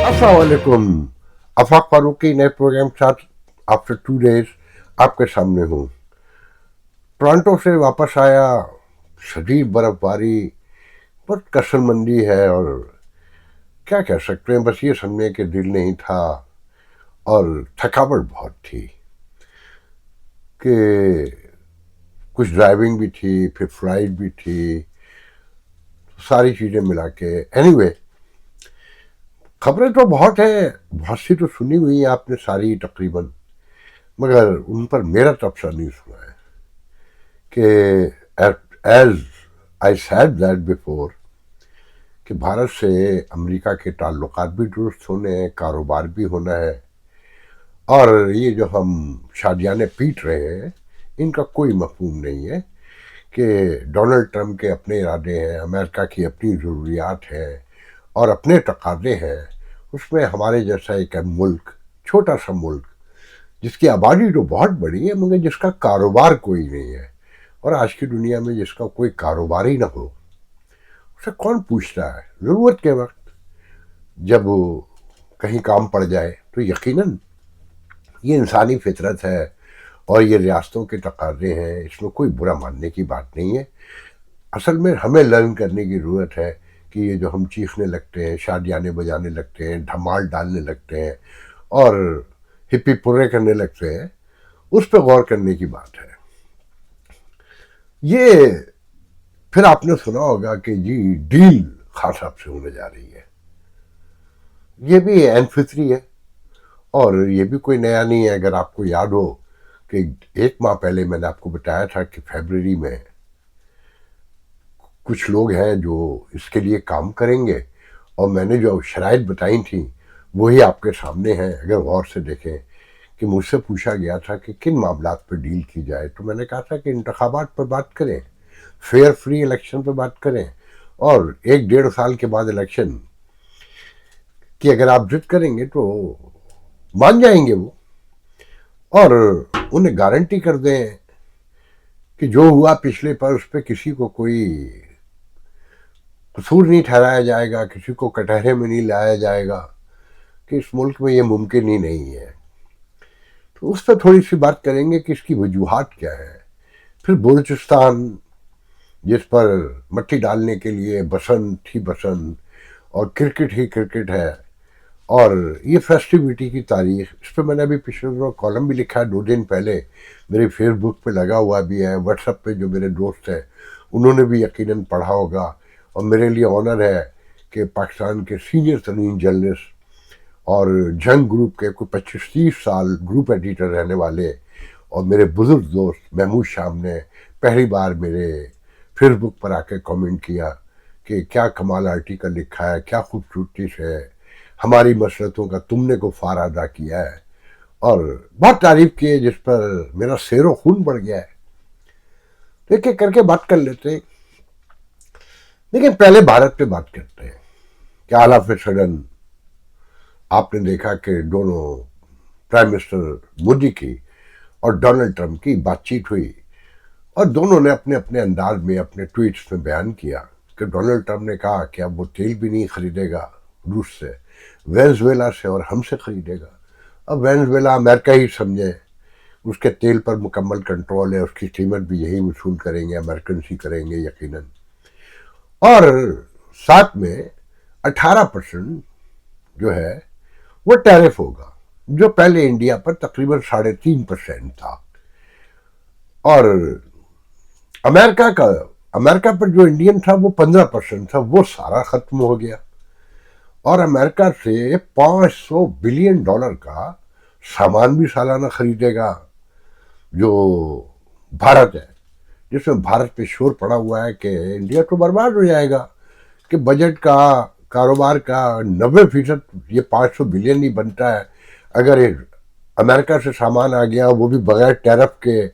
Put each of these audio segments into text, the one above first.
अस्सलामुअलैकुम। आफाक फारूकी नए प्रोग्राम के साथ आफ्टर 2 डेज आपके सामने हूँ। टोरंटो से वापस आया, शदीद बर्फबारी, बहुत कसरमंदी है और क्या कह सकते हैं, बस ये समझने के दिल नहीं था और थकावट बहुत थी कि कुछ ड्राइविंग भी थी, फिर फ्लाइट भी थी, सारी चीज़ें मिला के एनीवे खबरें तो बहुत है, बहुत सी तो सुनी हुई है आपने सारी तकरीबन, मगर उन पर मेरा तबसरा नहीं सुना है कि as I said that before कि भारत से अमेरिका के ताल्लुकात भी दुरुस्त होने हैं, कारोबार भी होना है और ये जो हम शादियाने पीट रहे हैं इनका कोई मफहूम नहीं है कि डोनाल्ड ट्रंप के अपने इरादे हैं, अमेरिका की अपनी ज़रूरियात हैं और अपने तकाज़े हैं। उसमें हमारे जैसा एक मुल्क, छोटा सा मुल्क जिसकी आबादी तो बहुत बड़ी है मगर जिसका कारोबार कोई नहीं है, और आज की दुनिया में जिसका कोई कारोबार ही ना हो उसे कौन पूछता है। ज़रूरत के वक्त जब कहीं काम पड़ जाए तो यकीनन ये इंसानी फितरत है और ये रियासतों के तकाज़े हैं, इसमें कोई बुरा मानने की बात नहीं है। असल में हमें लर्न करने की ज़रूरत है कि ये जो हम चीखने लगते हैं, शादियाने बजाने लगते हैं, धमाल डालने लगते हैं और हिप्पी पुर्रे करने लगते हैं, उस पर गौर करने की बात है। ये फिर आपने सुना होगा कि जी डील खान साहब से होने जा रही है, ये भी एनफित्री है और ये भी कोई नया नहीं है। अगर आपको याद हो कि 1 माह पहले मैंने आपको बताया था कि फरवरी में कुछ लोग हैं जो इसके लिए काम करेंगे और मैंने जो शराइत बताई थी वही आपके सामने हैं। अगर गौर से देखें कि मुझसे पूछा गया था कि किन मामलात पर डील की जाए, तो मैंने कहा था कि इंतखाबात पर बात करें, फेयर फ्री इलेक्शन पर बात करें और 1-1.5 साल के बाद इलेक्शन की अगर आप जिद करेंगे तो मान जाएंगे वो, और उन्हें गारंटी कर दें कि जो हुआ पिछले पर उस पर किसी को कोई कसूर नहीं ठहराया जाएगा, किसी को कटहरे में नहीं लाया जाएगा, कि इस मुल्क में ये मुमकिन ही नहीं है। तो उस पर थोड़ी सी बात करेंगे कि इसकी वजूहात क्या है। फिर बलूचिस्तान जिस पर मट्टी डालने के लिए बसंत ही बसंत और क्रिकेट ही क्रिकेट है, और ये फेस्टिविटी की तारीख, इस पर मैंने अभी पिछले दिनों कॉलम भी लिखा है 2 दिन पहले, मेरे फेसबुक पे लगा हुआ भी है, व्हाट्सएप पे जो मेरे दोस्त हैं उन्होंने भी यकीनन पढ़ा होगा। और मेरे लिए ऑनर है कि पाकिस्तान के सीनियर तरीन जर्नलिस्ट और जंग ग्रुप के कोई 25-30 साल ग्रुप एडिटर रहने वाले और मेरे बुजुर्ग दोस्त महमूद शाम ने पहली बार मेरे फेसबुक पर आके कमेंट किया कि क्या कमाल आर्टिकल लिखा है, क्या खूबसूरती से हमारी मसरतों का तुमने को फार अदा किया है, और बहुत तारीफ की है, जिस पर मेरा शेरो खून बढ़ गया है। तो एक एक करके बात कर लेते हैं, लेकिन पहले भारत पे बात करते हैं कि आला ऑफ सडन आपने देखा कि दोनों प्राइम मिनिस्टर मोदी की और डोनाल्ड ट्रंप की बातचीत हुई और दोनों ने अपने अपने अंदाज में अपने ट्वीट्स में बयान किया कि डोनाल्ड ट्रंप ने कहा कि अब वो तेल भी नहीं खरीदेगा रूस से, वेनेजुएला से और हमसे खरीदेगा। अब वेनेजुएला अमेरिका ही समझे, उसके तेल पर मुकम्मल कंट्रोल है, उसकी कीमत भी यही वसूल करेंगे, अमेरिकन ही करेंगे यकीनन। और साथ में 18% जो है वो टैरिफ होगा, जो पहले इंडिया पर तकरीबन 3.5% था। और अमेरिका पर जो इंडियन था वो 15% था, वो सारा खत्म हो गया। और अमेरिका से $500 बिलियन का सामान भी सालाना खरीदेगा जो भारत है, जिसमें भारत पे शोर पड़ा हुआ है कि इंडिया तो बर्बाद हो जाएगा, कि बजट का कारोबार का 90% ये 500 बिलियन ही बनता है अगर अमेरिका से सामान आ गया, वो भी बगैर टैरिफ के।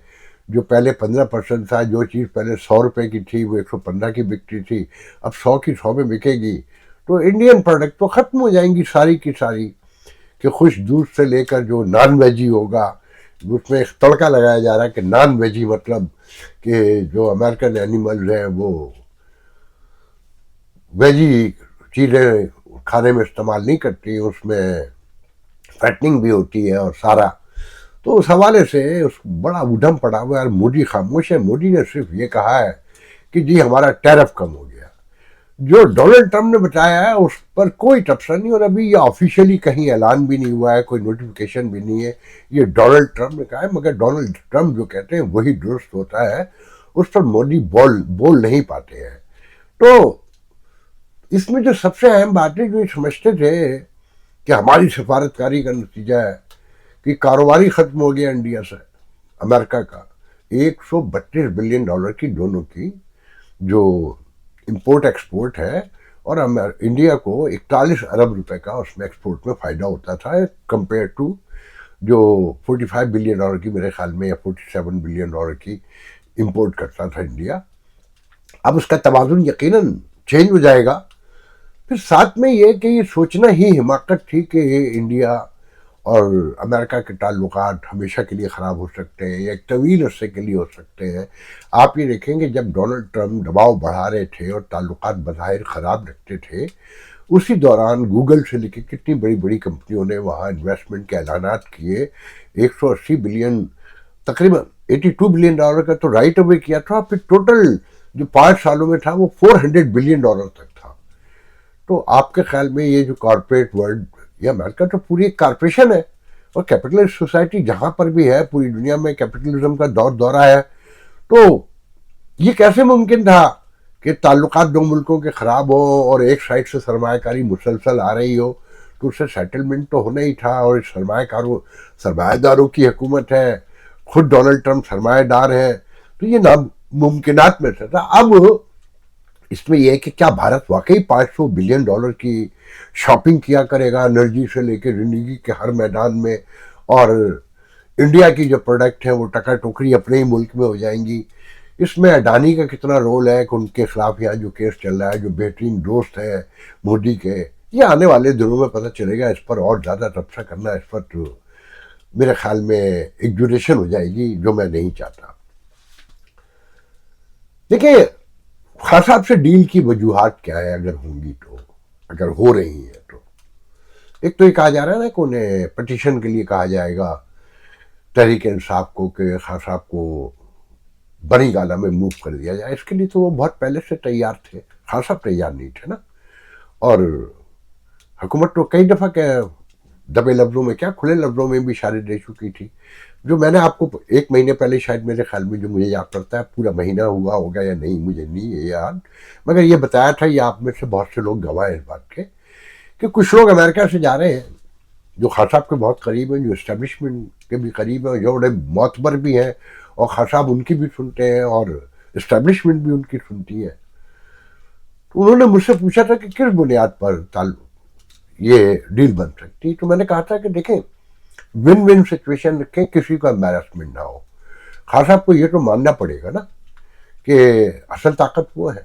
जो पहले 15% था, जो चीज़ पहले 100 रुपये की थी वो 115 की बिकती थी, अब 100 की 100 में बिकेगी, तो इंडियन प्रोडक्ट तो ख़त्म हो जाएंगी सारी की सारी। कि खुश दूध से लेकर जो नॉन वेजी होगा, उसमें एक तड़का लगाया जा रहा है कि नॉन वेजी मतलब कि जो अमेरिकन एनिमल्स हैं वो वेजी चीज़ें کھانے میں استعمال نہیں کرتی، اس میں فیٹنگ بھی ہوتی ہے اور سارا. تو اس حوالے سے اس بڑا ادھم پڑا ہوا ہے. مودی خاموش ہے. مودی نے صرف یہ کہا ہے کہ جی ہمارا ٹیرف کم ہو گیا. جو ڈونلڈ ٹرمپ نے بتایا ہے اس پر کوئی تبصرہ نہیں، اور ابھی یہ آفیشیلی کہیں اعلان بھی نہیں ہوا ہے، کوئی نوٹیفیکیشن بھی نہیں ہے. یہ ڈونلڈ ٹرمپ نے کہا ہے، مگر ڈونلڈ ٹرمپ جو کہتے ہیں وہی درست ہوتا ہے، اس پر مودی بول نہیں پاتے ہیں. تو اس میں جو سب سے اہم باتیں جو سمجھتے تھے کہ ہماری سفارتکاری کا نتیجہ ہے کہ کاروباری ختم ہو گیا انڈیا سے، امریکہ کا $132 بلین کی دونوں کی جو امپورٹ ایکسپورٹ ہے، اور انڈیا کو 41 ارب روپے کا اس میں ایکسپورٹ میں فائدہ ہوتا تھا کمپیئر ٹو جو $45 بلین کی میرے خیال میں یا $47 بلین کی امپورٹ کرتا تھا انڈیا. اب اس کا توازن یقیناً چینج ہو جائے گا. پھر ساتھ میں یہ کہ یہ سوچنا ہی حماقت تھی کہ انڈیا اور امریکہ کے تعلقات ہمیشہ کے لیے خراب ہو سکتے ہیں یا ایک طویل عرصے کے لیے ہو سکتے ہیں. آپ یہ دیکھیں کہ جب ڈونلڈ ٹرمپ دباؤ بڑھا رہے تھے اور تعلقات بظاہر خراب رکھتے تھے، اسی دوران گوگل سے لے کے کتنی بڑی بڑی کمپنیوں نے وہاں انویسٹمنٹ کے اعلانات کیے. 180 بلین، تقریباً $82 بلین کا تو رائٹ اوے کیا تھا. پھر ٹوٹل جو 5 سالوں میں تھا وہ $400 بلین تک تھا. تو آپ کے خیال میں یہ جو کارپوریٹ ورلڈ، یہ امریکہ تو پوری ایک کارپوریشن ہے، اور کیپٹلسٹ سوسائٹی جہاں پر بھی ہے پوری دنیا میں کیپٹلزم کا دورہ ہے. تو یہ کیسے ممکن تھا کہ تعلقات دو ملکوں کے خراب ہو اور ایک سائڈ سے سرمایہ کاری مسلسل آ رہی ہو؟ تو اس سے سیٹلمنٹ تو ہونا ہی تھا. اور سرمایہ داروں کی حکومت ہے، خود ڈونلڈ ٹرمپ سرمایہ دار ہے، تو یہ ناممکنات میں سے تھا. اب اس میں یہ ہے کہ کیا بھارت واقعی $500 بلین کی شاپنگ کیا کرے گا انرجی سے لے کے زندگی کے ہر میدان میں، اور انڈیا کی جو پروڈکٹ ہیں وہ ٹکا ٹوکری اپنے ہی ملک میں ہو جائیں گی؟ اس میں اڈانی کا کتنا رول ہے کہ ان کے خلاف یہاں جو کیس چل رہا ہے، جو بہترین دوست ہے مودی کے، یہ آنے والے دنوں میں پتہ چلے گا. اس پر اور زیادہ تبصرہ کرنا اس پر تو میرے خیال میں ایگزوریشن ہو جائے گی، جو میں نہیں چاہتا. دیکھیں خان صاحب سے ڈیل کی وجوہات کیا ہے، اگر ہوں گی تو، اگر ہو رہی ہیں تو. ایک تو یہ کہا جا رہا ہے نا کہ انہیں پٹیشن کے لیے کہا جائے گا تحریک انصاف کو کہ خان صاحب کو بڑی گالا میں موو کر دیا جائے. اس کے لیے تو وہ بہت پہلے سے تیار تھے، خان صاحب تیار نہیں تھے نا. اور حکومت تو کئی دفعہ دبے لفظوں میں کیا کھلے لفظوں میں بھی اشارے دے چکی تھی. جو میں نے آپ کو 1 مہینے پہلے شاید میرے خیال میں، جو مجھے یاد پڑتا ہے، پورا مہینہ ہوا ہوگا یا نہیں مجھے نہیں ہے یاد، مگر یہ بتایا تھا، یہ آپ میں سے بہت سے لوگ گواہ ہیں اس بات کے، کہ کچھ لوگ امریکہ سے جا رہے ہیں جو خان صاحب کے بہت قریب ہیں، جو اسٹیبلشمنٹ کے بھی قریب ہیں، جو بڑے معتبر بھی ہیں، اور خان صاحب ان کی بھی سنتے ہیں اور اسٹیبلشمنٹ بھی ان کی سنتی ہے. تو انہوں نے مجھ سے پوچھا تھا کہ کس بنیاد پر یہ ڈیل بن سکتی. تو میں نے کہا تھا کہ دیکھیں ون ون سچویشن رکھیں، کسی کا امبیرسمنٹ نہ ہو. خان صاحب کو یہ تو ماننا پڑے گا نا کہ اصل طاقت وہ ہے،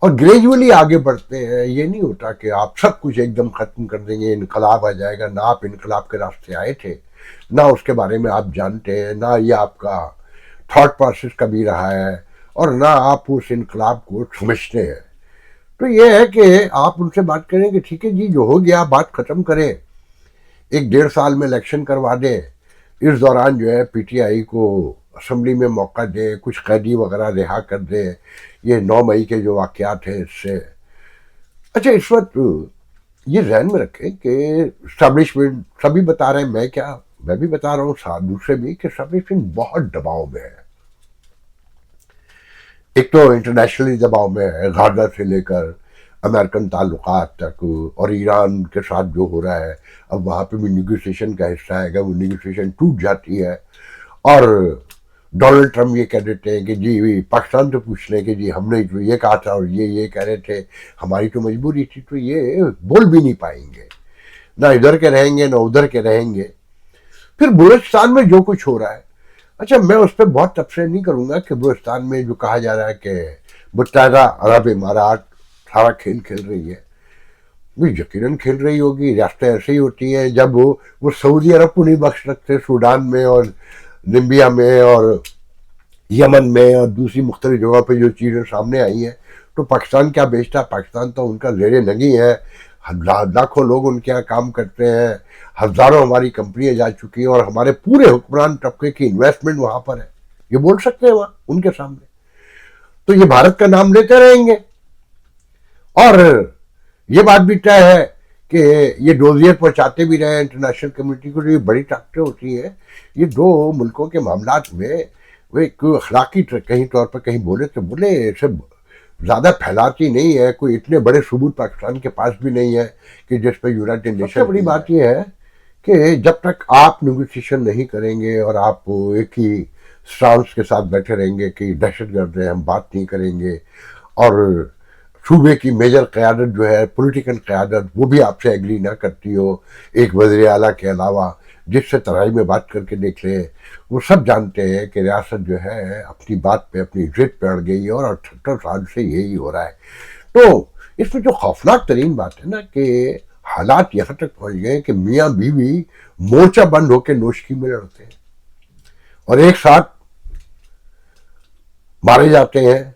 اور گریجولی آگے بڑھتے ہیں. یہ نہیں ہوتا کہ آپ سب کچھ ایک دم ختم کر دیں گے، انقلاب آ جائے گا. نہ آپ انقلاب کے راستے آئے تھے، نہ اس کے بارے میں آپ جانتے ہیں، نہ یہ آپ کا تھاٹ پروسیس کبھی رہا ہے، اور نہ آپ اس انقلاب کو سمجھتے ہیں. تو یہ ہے کہ آپ ان سے بات کریں کہ ٹھیک ہے جی جو ہو گیا بات ختم کریں، 1-1.5 سال میں الیکشن کروا دیں، اس دوران جو ہے پی ٹی آئی کو اسمبلی میں موقع دیں، کچھ قیدی وغیرہ رہا کر دیں. یہ 9 مئی کے جو واقعات ہیں اس سے اچھا اس وقت یہ ذہن میں رکھیں کہ اسٹیبلشمنٹ سبھی بتا رہے ہیں، میں بھی بتا رہا ہوں، ساتھ دوسرے بھی، کہ اسٹیبلشمنٹ بہت دباؤ میں ہے. ایک تو انٹرنیشنلی دباؤ میں ہے، غزہ سے لے کر امریکن تعلقات تک، اور ایران کے ساتھ جو ہو رہا ہے اب وہاں پہ بھی نیگوسیشن کا حصہ ہے. اگر وہ نیگوسیشن ٹوٹ جاتی ہے اور ڈونلڈ ٹرمپ یہ کہہ دیتے ہیں کہ جی پاکستان سے پوچھ لیں کہ جی ہم نے تو یہ کہا تھا اور یہ کہہ رہے تھے، ہماری تو مجبوری تھی، تو یہ بول بھی نہیں پائیں گے، نہ ادھر کے رہیں گے نہ ادھر کے رہیں گے. پھر بلوچستان میں جو کچھ ہو رہا ہے، اچھا میں اس پہ بہت تبصرہ نہیں کروں گا کہ بلوچستان میں جو کہا جا رہا ہے کہ متحدہ عرب امارات سارا کھیل کھیل رہی ہے، یقیناً کھیل رہی ہوگی. ریاستیں ایسے ہی ہوتی ہیں جب وہ سعودی عرب کو نہیں بخش سکتے سوڈان میں اور لیبیا میں اور یمن میں اور دوسری مختلف جگہوں پہ جو چیزیں سامنے آئی ہیں، تو پاکستان کیا بیچتا؟ پاکستان تو ان کا زیر نگیں ہے. लाखों लोग उनके यहाँ काम करते हैं, हजारों हमारी कंपनियां जा चुकी हैं और हमारे पूरे हुक्मरान तबके की इन्वेस्टमेंट वहां पर है, ये बोल सकते हैं वहां उनके सामने। तो ये भारत का नाम लेते रहेंगे। और ये बात भी तय है कि ये डोजियर पहुंचाते भी रहे इंटरनेशनल कम्युनिटी को। जो ये बड़ी ताकतें होती हैं, ये दो मुल्कों के मामलात में वे कोई अखलाकी कहीं तौर पर कहीं बोले तो बोले, इसे ज्यादा फैलाती नहीं है। कोई इतने बड़े सबूत पाकिस्तान के पास भी नहीं है कि जिस पर यूनाइटेड नेशन। सबसे बड़ी बात यह है कि जब तक आप नेगोशिएशन नहीं करेंगे और आप एक ही स्टांस के साथ बैठे रहेंगे कि दहशतगर्द है, हम बात नहीं करेंगे, और सूबे की मेजर क़यादत जो है, पॉलिटिकल क़यादत, वो भी आपसे एग्री ना करती हो एक वज़ीर आला के अलावा, जिससे तराई में बात करके देख लें, वो सब जानते हैं कि रियासत जो है अपनी बात पे, अपनी जिद पे अड़ गई है और 78 साल से यही हो रहा है। तो इसमें जो खौफनाक तरीन बात है ना कि हालात यहाँ तक पहुंच गए कि मियाँ बीवी मोर्चा बंद होकर नोशकी में लड़ते हैं और एक साथ मारे जाते हैं।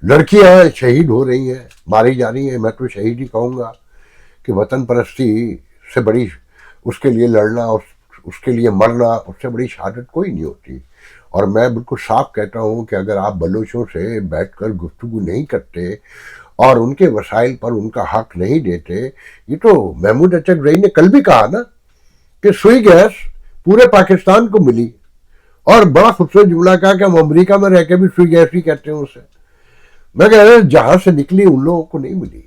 लड़कियां शहीद हो रही हैं, मारी जा रही हैं। मैं तो शहीद ही कहूँगा कि वतन परस्ती से बड़ी, उसके लिए लड़ना, उसके लिए मरना, उससे बड़ी शहादत कोई नहीं होती। और मैं बिल्कुल साफ कहता हूँ कि अगर आप बलोचों से बैठकर गुफ्तगू नहीं करते और उनके वसाइल पर उनका हक नहीं देते, ये तो महमूद अचकज़ई ने कल भी कहा ना कि सुई गैस पूरे पाकिस्तान को मिली, और बड़ा खूबसूरत जुमला कहा कि हम अमेरिका में रह के भी सुई गैस ही कहते हैं उसे। मैं कह रहा जहां से निकली उन लोगों को नहीं मिली।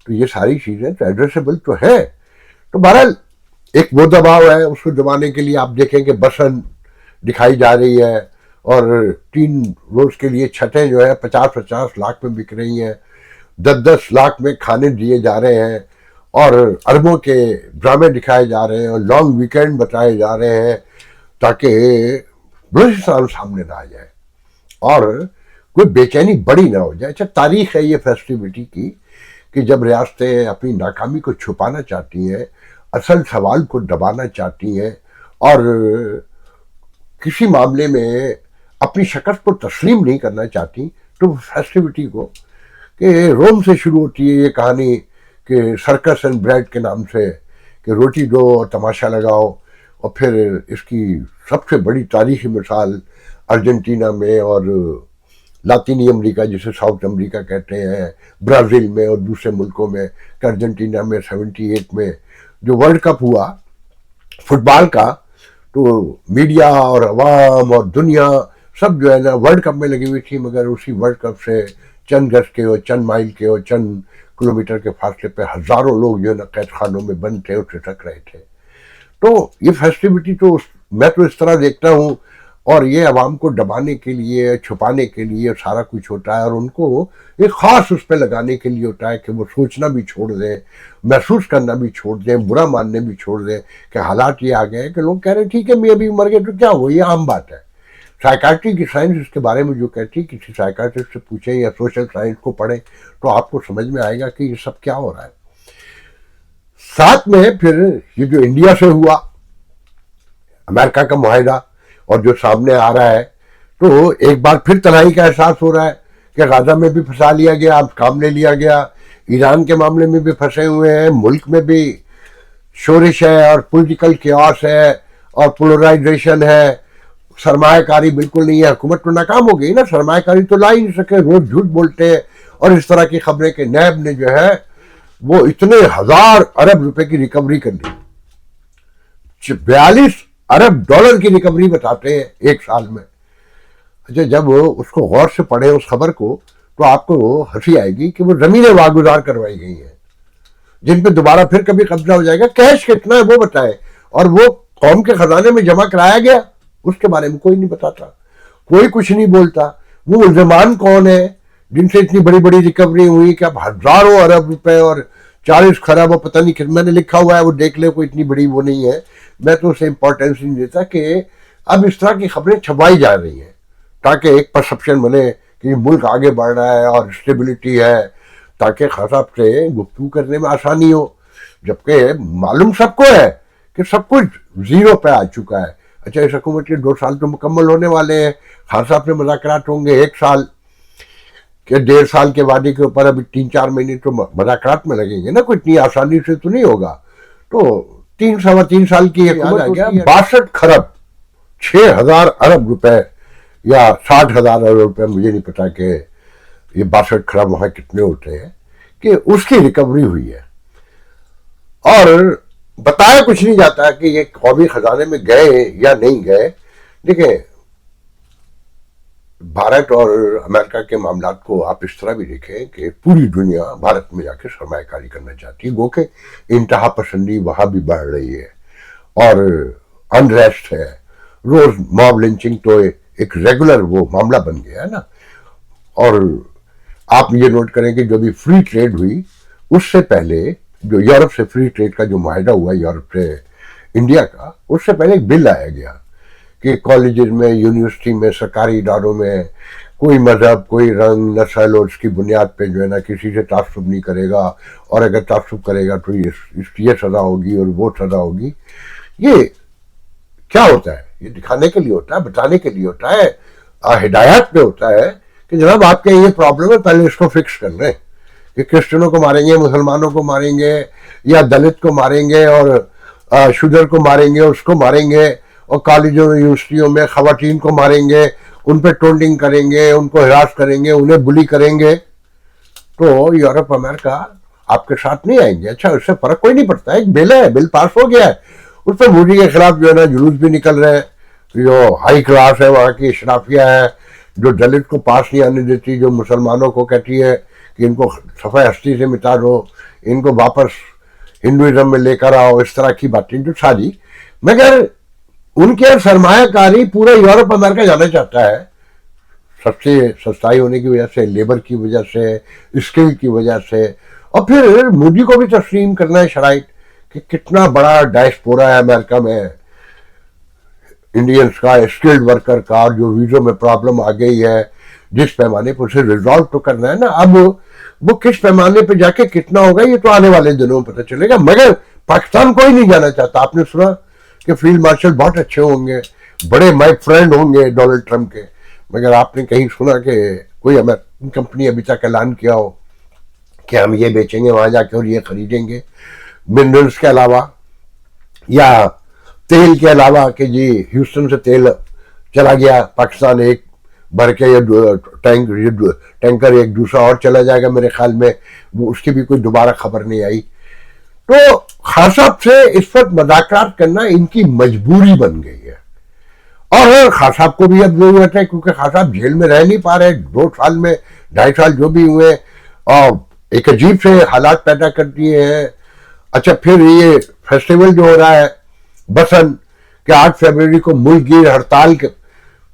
तो ये सारी चीजें तो एड्रेसेबल तो है। तो बहरहाल एक वो दबाव है, उसको दबाने के लिए आप देखें कि बसन दिखाई जा रही है और 3 रोज के लिए छतें जो है 50-50 लाख में बिक रही हैं, 10-10 लाख में खाने दिए जा रहे हैं और अरबों के ड्रामे दिखाए जा रहे हैं और लॉन्ग वीकेंड बताए जा रहे हैं ताकि बलूचिस्तान सामने ना आ जाए और कोई बेचैनी बड़ी ना हो जाए। अच्छा, तारीख है ये फेस्टिविटी की कि जब रियासतें अपनी नाकामी को छुपाना चाहती हैं, असल सवाल को दबाना चाहती हैं और किसी मामले में अपनी शिकस्त को तस्लीम नहीं करना चाहती, तो फेस्टिविटी को कि रोम से शुरू होती है ये कहानी कि सर्कस एंड ब्रेड के नाम से कि रोटी दो और तमाशा लगाओ, और फिर इसकी सबसे बड़ी तारीखी मिसाल अर्जेंटीना में और लातीनी अमेरिका जिसे साउथ अमेरिका कहते हैं, ब्राज़ील में और दूसरे मुल्कों में, अर्जेंटीना में 78 में जो वर्ल्ड कप हुआ फुटबॉल का, तो मीडिया और अवाम और दुनिया सब जो है ना वर्ल्ड कप में लगी हुई थी, मगर उसी वर्ल्ड कप से चंद गज के और चंद माइल के और चंद किलोमीटर के फासले पे हजारों लोग जो है ना कैद खानों में बंद थे और छिटक रहे थे। तो ये फेस्टिविटी तो मैं तो इस तरह देखता हूँ, और ये अवाम को दबाने के लिए, छुपाने के लिए सारा कुछ होता है और उनको एक खास उस पर लगाने के लिए होता है कि वो सोचना भी छोड़ दें, महसूस करना भी छोड़ दें, बुरा मानने भी छोड़ दें कि हालात ये आ गए हैं कि लोग कह रहे हैं ठीक है मैं अभी मर गए तो क्या हो, ये आम बात है। साइकाट्री की साइंस इसके बारे में जो कहती है, किसी साइकाट्रिस्ट से पूछें या सोशल साइंस को पढ़ें तो आपको समझ में आएगा कि ये सब क्या हो रहा है। साथ में फिर ये जो इंडिया से हुआ अमेरिका का मुआहिदा और जो सामने आ रहा है, तो एक बार फिर तनाई का एहसास हो रहा है कि गाजा में भी फंसा लिया गया, अब काम ले लिया गया, ईरान के मामले में भी फंसे हुए हैं, मुल्क में भी शोरिश है और पॉलिटिकल केओस है और पोलराइजेशन है, सरमायाकारी बिल्कुल नहीं है। हुकूमत तो नाकाम हो गई ना, सरमायाकारी तो ला ही नहीं सके, रोज झूठ बोलते हैं और इस तरह की खबरें कि नैब ने जो है वो इतने 1000 अरब रुपए की रिकवरी कर ली, 42 अरब डॉलर की रिकवरी बताते हैं एक साल में। अच्छा, जब उसको गौर से पढ़े उस खबर को तो आपको हंसी आएगी कि वो जमीनें वागुजार करवाई गई हैं जिन पे दोबारा फिर कभी कब्जा हो जाएगा। कैश कितना है वो बताए, और वो कौम के खजाने में जमा कराया गया उसके बारे में कोई नहीं बताता, कोई कुछ नहीं बोलता। वो मुल्ज़िमान कौन है जिनसे इतनी बड़ी बड़ी रिकवरी हुई कि अब हजारों अरब रुपए और 40 खरब और पता नहीं मैंने लिखा हुआ है, वो देख ले, कोई इतनी बड़ी वो नहीं है। मैं तो उसे इंपॉर्टेंस नहीं देता कि अब इस तरह की खबरें छपाई जा रही हैं ताकि एक परसेप्शन बने कि मुल्क आगे बढ़ रहा है और स्टेबिलिटी है, ताकि खासा से गुफ्तगू करने में आसानी हो, जबकि मालूम सबको है कि सब कुछ जीरो पे आ चुका है। अच्छा, इस हुकूमत के 2 साल तो मुकम्मल होने वाले हैं, खासा पे मुज़ाकरात होंगे 1 साल। کہ 1.5 साल के वादे के ऊपर अभी 3-4 महीने तो मजाकरात में लगेंगे ना, कोई इतनी आसानी से तो नहीं होगा। तो 3-3.25 साल की हुकूमत आ गया, 62 खरब 6,000 अरब रुपए या 60,000 अरब रुपए, मुझे नहीं पता कि ये 62 खरब वहां कितने होते हैं, कि उसकी रिकवरी हुई है। और बताया कुछ नहीं जाता कि ये कौमी खजाने में गए या नहीं गए। देखिए, भारत और अमेरिका के मामलात को आप इस तरह भी देखें कि पूरी दुनिया भारत में जाके सरमायाकारी करना चाहती है, गो के इंतहा पसंदी वहां भी बढ़ रही है और अनरेस्ट है, रोज मॉब लिंचिंग तो एक रेगुलर वो मामला बन गया है ना। और आप ये नोट करें कि जो भी फ्री ट्रेड हुई, उससे पहले जो यूरोप से फ्री ट्रेड का जो माहिदा हुआ यूरोप से इंडिया का, उससे पहले एक बिल लाया गया कि कॉलेजेस में, यूनिवर्सिटी में, सरकारी इदारों में कोई मजहब, कोई रंग, नस्ल और उसकी बुनियाद पे जो है ना किसी से तासुब नहीं करेगा, और अगर तासुब करेगा तो ये सजा होगी और वो सजा होगी। ये क्या होता है? ये दिखाने के लिए होता है, बताने के लिए होता है, हिदायत पे होता है कि जनाब आपके ये प्रॉब्लम है, पहले इसको फिक्स कर लें। कि क्रिश्चियनों को मारेंगे, मुसलमानों को मारेंगे, या दलित को मारेंगे, और शुगर को मारेंगे, उसको मारेंगे, और कॉलेजों यूनिवर्सिटियों में खवातीन को मारेंगे, उन पर टोंडिंग करेंगे, उनको हिरास करेंगे, उन्हें बुली करेंगे, तो यूरोप अमेरिका आपके साथ नहीं आएंगे। अच्छा, उससे फर्क कोई नहीं पड़ता है, एक बिल है, बिल पास हो गया है, उस पर मोदी के खिलाफ जो है ना जुलूस भी निकल रहे हैं। जो हाई क्लास है वहाँ की शराफिया है, जो दलित को पास नहीं आने देती, जो मुसलमानों को कहती है कि इनको सफ़े हस्ती से मिटा दो, इनको वापस हिंदुइज्म में लेकर आओ, इस तरह की बातें जो सारी, मगर उनके सरमायाकारी पूरा यूरोप अमेरिका जाना चाहता है, सबसे सस्ताई होने की वजह से, लेबर की वजह से, स्किल की वजह से। और फिर मोदी को भी तस्लीम करना है शराइत कि कितना बड़ा डायस्पोरा है अमेरिका में इंडियंस का, स्किल्ड वर्कर का, और जो वीज़ों में प्रॉब्लम आ गई है जिस पैमाने पर उसे रिजॉल्व तो करना है ना। अब वो किस पैमाने पे जाके कितना होगा ये तो आने वाले दिनों में पता चलेगा, मगर पाकिस्तान कोई नहीं जाना चाहता। आपने सुना कि फील्ड मार्शल बहुत अच्छे होंगे, बड़े माय फ्रेंड होंगे डोनाल्ड ट्रंप के, मगर आपने कहीं सुना कि कोई अमेरिकन कंपनी अभी तक ऐलान किया हो कि हम ये बेचेंगे वहां जाके और ये खरीदेंगे, मिनरल्स के अलावा या तेल के अलावा, कि जी ह्यूस्टन से तेल चला गया पाकिस्तान एक भर के, या टैंकर एक दूसरा और चला जाएगा मेरे ख्याल में, वो उसकी भी कोई दोबारा खबर नहीं आई। तो खान साहब से इस वक्त मजाकरात करना इनकी मजबूरी बन गई है। और खान साहब को भी अब जरूरत है, क्योंकि खान साहब जेल में रह नहीं पा रहे 2 साल में, 2.5 साल जो भी हुए, और एक अजीब से हालात पैदा कर दिए हैं। अच्छा, फिर ये फेस्टिवल जो हो रहा है बसंत के 8 फरवरी को मुल्क गिर हड़ताल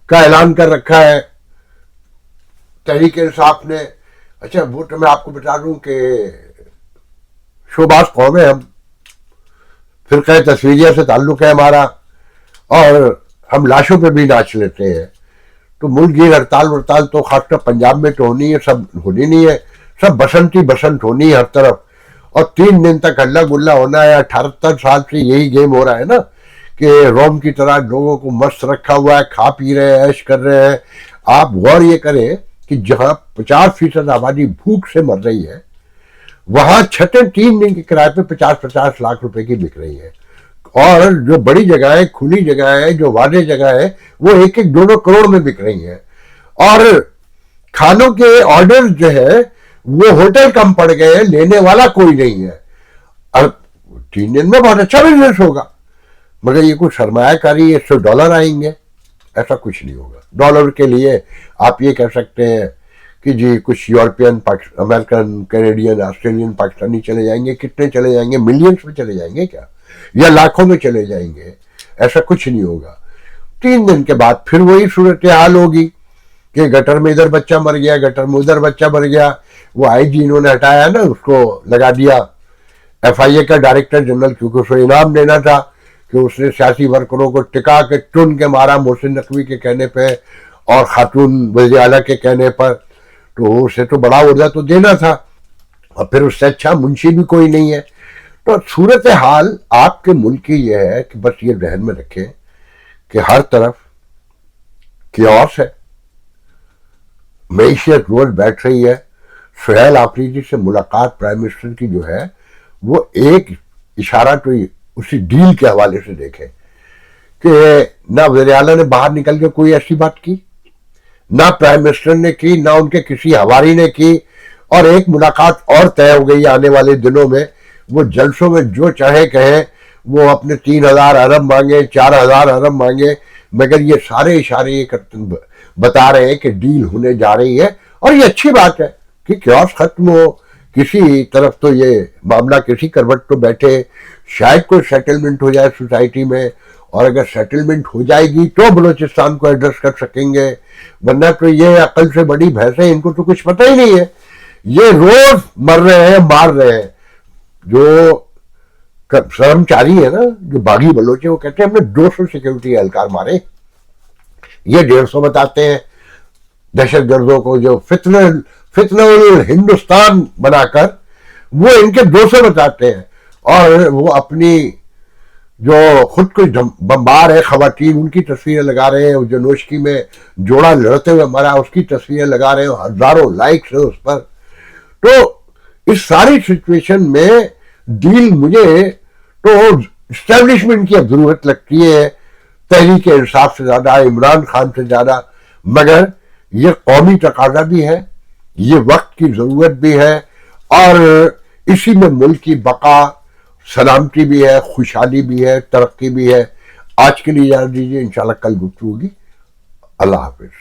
का ऐलान कर रखा है तहरीक इंसाफ ने। अच्छा, वो तो मैं आपको बता दूं कि शोबाज कौम है, हम फिरका तस्वीरिया से ताल्लुक है हमारा, और हम लाशों पे भी नाच लेते हैं। तो मुल्क गिर हड़ताल तो खासकर पंजाब में तो होनी है, सब होनी नहीं है, सब बसंत ही बसंत होनी है हर तरफ, और 3 दिन तक हल्ला गुल्ला होना है। 78 साल से यही गेम हो रहा है ना, कि रोम की तरह लोगों को मस्त रखा हुआ है, खा पी रहे हैं, ऐश कर रहे हैं। आप गौर ये करें कि जहां 50% आबादी भूख से मर रही है, वहां छतें 3 दिन के किराए पे 50-50 लाख रुपए की बिक रही है। और जो बड़ी जगह है, खुली जगह है, जो वादे जगह है, वो 1-2 करोड़ में बिक रही है। और खानों के ऑर्डर जो है वो होटल कम पड़ गए हैं, लेने वाला कोई नहीं है। और 3 दिन में बहुत अच्छा बिजनेस होगा, मगर ये कुछ सरमायाकारी, $100 आएंगे, ऐसा कुछ नहीं होगा। डॉलर के लिए आप ये कह सकते हैं कि जी कुछ European, American, Canadian, Australian, Pakistani चले जाएंगे। कितने चले जाएंगे? मिलियंस में चले जाएंगे क्या, या लाखों में चले जाएंगे? ऐसा कुछ नहीं होगा। 3 दिन के बाद फिर वही सूरत हाल होगी कि गटर में इधर बच्चा मर गया, गटर में उधर बच्चा मर गया। वो आईजी इन्होंने हटाया ना, उसको लगा दिया FIA का डायरेक्टर जनरल, क्योंकि उसको इनाम देना था कि उसने सियासी वर्करों को टिका के चुन के मारा मोहसिन नकवी के कहने पे और खातून वज़ीर आला के कहने पर, तो उसे तो बड़ा ओहदा तो देना था, और फिर उससे अच्छा मुंशी भी कोई नहीं है। तो सूरत हाल आपके मुल्क की यह है कि बस ये ध्यान में रखें कि हर तरफ कियोस है, معیشت روز بیٹھ رہی ہے. سہیل آفریدی سے ملاقات پرائم منسٹر کی جو ہے وہ ایک اشارہ تو اسی ڈیل کے حوالے سے دیکھے کہ نہ وزیر اعلیٰ نے باہر نکل کے کوئی ایسی بات کی, نہ پرائم منسٹر نے کی, نہ ان کے کسی ہواری نے کی, اور ایک ملاقات اور طے ہو گئی آنے والے دنوں میں. وہ جلسوں میں جو چاہے کہیں, وہ اپنے 3,000 ارب مانگے, 4,000 ارب مانگے, مگر یہ سارے اشارے یہ بتا رہے ہیں کہ ڈیل ہونے جا رہی ہے. اور یہ اچھی بات ہے کہ کیوس ختم ہو, کسی طرف تو یہ معاملہ کسی کروٹ تو بیٹھے, شاید کوئی سیٹلمنٹ ہو جائے سوسائٹی میں, اور اگر سیٹلمنٹ ہو جائے گی تو بلوچستان کو ایڈریس کر سکیں گے, ورنہ تو یہ عقل سے بڑی بھینس ہے, ان کو تو کچھ پتہ ہی نہیں ہے. یہ روز مر رہے ہیں, مار رہے ہیں. جو کرمچاری ہے نا, جو باغی بلوچ ہیں, وہ کہتے ہیں ہم نے 200 سیکورٹی اہلکار مارے. یہ 150 بتاتے ہیں دہشت گردوں کو, جو فتنہ ہندوستان بنا کر وہ ان کے 200 بتاتے ہیں. اور وہ اپنی جو خود کو بمبار ہے خواتین, ان کی تصویریں لگا رہے ہیں. جو نوشکی میں جوڑا لڑتے ہوئے مرا, اس کی تصویریں لگا رہے ہیں, ہزاروں لائکس ہیں اس پر. تو اس ساری سچویشن میں ڈیل مجھے تو اسٹیبلشمنٹ کی اب ضرورت لگتی ہے, تحریک انصاف سے زیادہ, عمران خان سے زیادہ. مگر یہ قومی تقاضا بھی ہے, یہ وقت کی ضرورت بھی ہے, اور اسی میں ملک کی بقا, سلامتی بھی ہے, خوشحالی بھی ہے, ترقی بھی ہے. آج کے لیے اجازت دیجیے, انشاءاللہ کل گفتگو ہوگی. اللہ حافظ.